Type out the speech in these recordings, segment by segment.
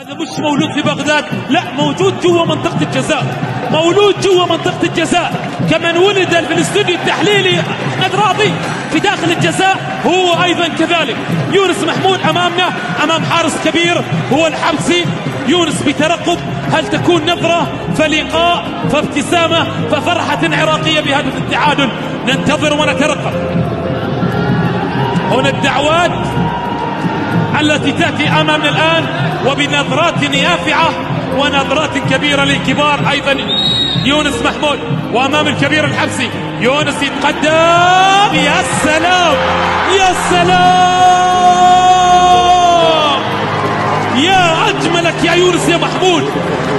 هذا مش مولود في بغداد، لا، موجود جوا منطقة الجزاء، مولود جوا منطقة الجزاء. كمن ولد في الاستوديو التحليلي أحمد راضي في داخل الجزاء هو أيضا كذلك. يونس محمود أمامنا، أمام حارس كبير هو الحمصي. يونس بترقب، هل تكون نظرة فلقاء فابتسامة ففرحة عراقية بهدف التعادل؟ ننتظر ونترقب. هنا الدعوات التي تأتي أمامنا الآن وبنظرات يافعة ونظرات كبيرة للكبار أيضا. يونس محمود وأمام الكبير الحمصي، يونس يتقدم، يا سلام يا سلام، يا أجملك يا يونس يا محمود،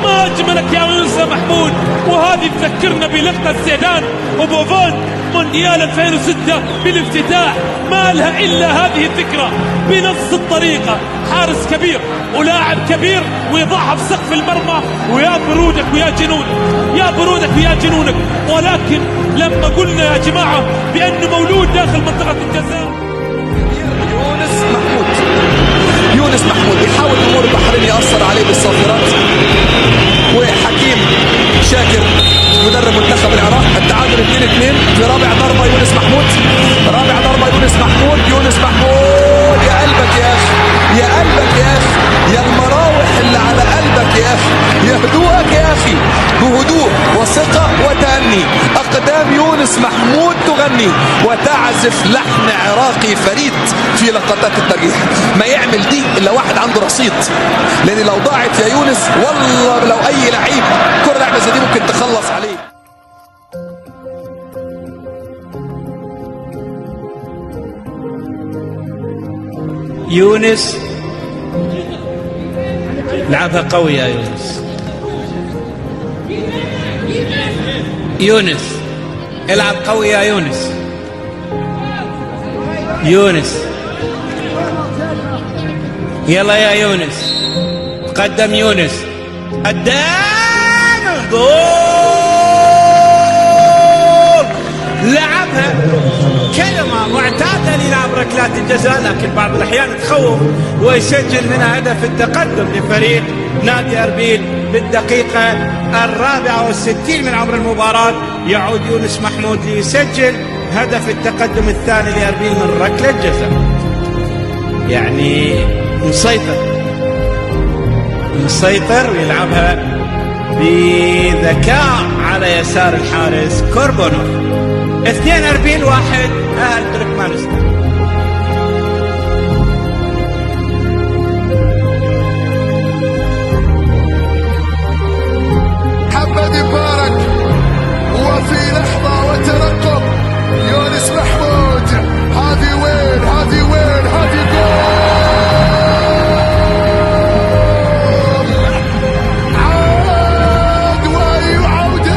ما أجملك يا يونس يا محمود. وهذه تذكرنا بلقطة زيدان وبوفون مونديال 2006 بالافتتاح، ما لها إلا هذه الذكرى بنفس الطريقة. حارس كبير ولاعب كبير ويضعها في سقف المرمى، ويا برودك ويا جنونك، يا برودك ويا جنونك. ولكن لما قلنا يا جماعة بأنه مولود داخل منطقة الجزاء، يونس محمود يحاول الأمور البحرين يأثر عليه بالصافرات. وحكيم شاكر مدرب منتخب العراق، التعادل 2-2 في رابع ضربة. يونس محمود، رابع ضربة يونس محمود. يونس محمود، يا قلبك يا أخي، يا قلبك يا أخي، يا المراوح اللي على قلبك يا أخي، يا هدوءك يا أخي. بهدوء وثقة وتأني أقدام يونس محمود تغني وتعزف لحن عراقي فريد في لقطات الترجيح. ما يعمل دي إلا واحد عنده رصيد، لأن لو ضاعت يا يونس والله لو أي لعيب كرة لعبة زي دي ممكن تخلص عليه. يونس لعبها قوي يا يونس. يونس العب قوي يا يونس. يونس يلا يا يونس، قدم يونس، قدام الجول، لعبها كلمة معتادة للاعب ركلات الجزاء، لكن بعض الأحيان تخوف ويسجل منها هدف التقدم لفريق نادي أربيل بالدقيقة 64 من عمر المباراة. يعود يونس محمود ليسجل هدف التقدم الثاني لأربيل من ركلة جزاء. يعني مسيطر ويلعبها بذكاء على يسار الحارس كوربونوف. 2 أربيل 1 أهل تركمانستان. محمد مبارك وفي لحظة وترقب يونس محمود، هذه وين هذه وين هذه جول، عاد ويعود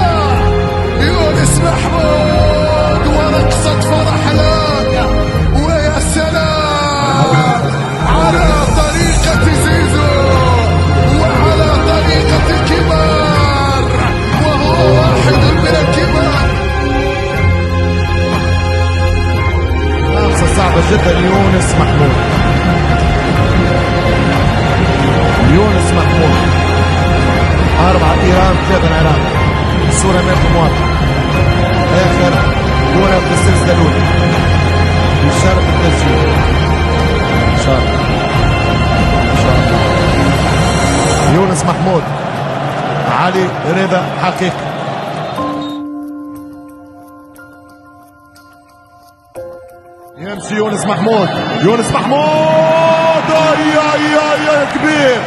يونس محمود ورقصة فرح له، ويا سلام على طريقة زيزو وعلى طريقة الكبار، وهو واحد من الكبار. لمسة صعبة جدا. يونس محمود، يونس محمود، 4 إيران 3 العراق. الصورة أمامكم واضحة. آخر كرة في السلسلة الأولى بشرط التسجيل إن شاء الله، إن شاء الله. يونس محمود، علي رضا حقيقي. يمشي يونس محمود، يونس محمود، يا كبير،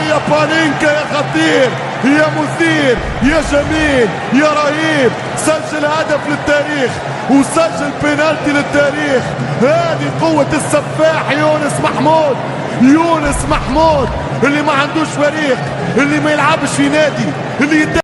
يا بانينكا، يا خطير، يا مثير، يا جميل، يا رهيب. سجل هدف للتاريخ وسجل بينالتي للتاريخ. هذه قوة السفاح يونس محمود. يونس محمود اللي ما عندوش فريق، اللي ما يلعبش في نادي، اللي